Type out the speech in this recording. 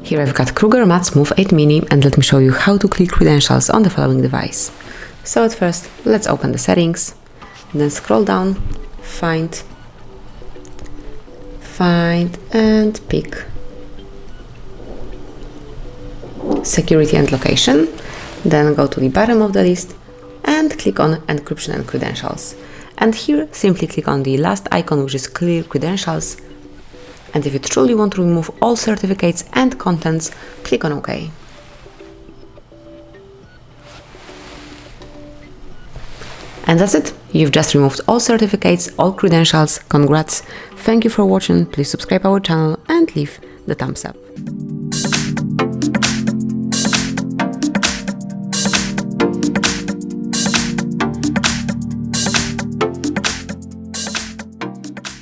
Here I've got Kruger Matz Move 8 Mini, and let me show you how to clear credentials on the following device. So at first, let's open the settings, then scroll down, find and pick security and location, then go to the bottom of the list and click on encryption and credentials. And here simply click on the last icon, which is clear credentials. And if you truly want to remove all certificates and contents, click on OK. And that's it. You've just removed all certificates, all credentials. Congrats. Thank you for watching. Please subscribe our channel and leave the thumbs up.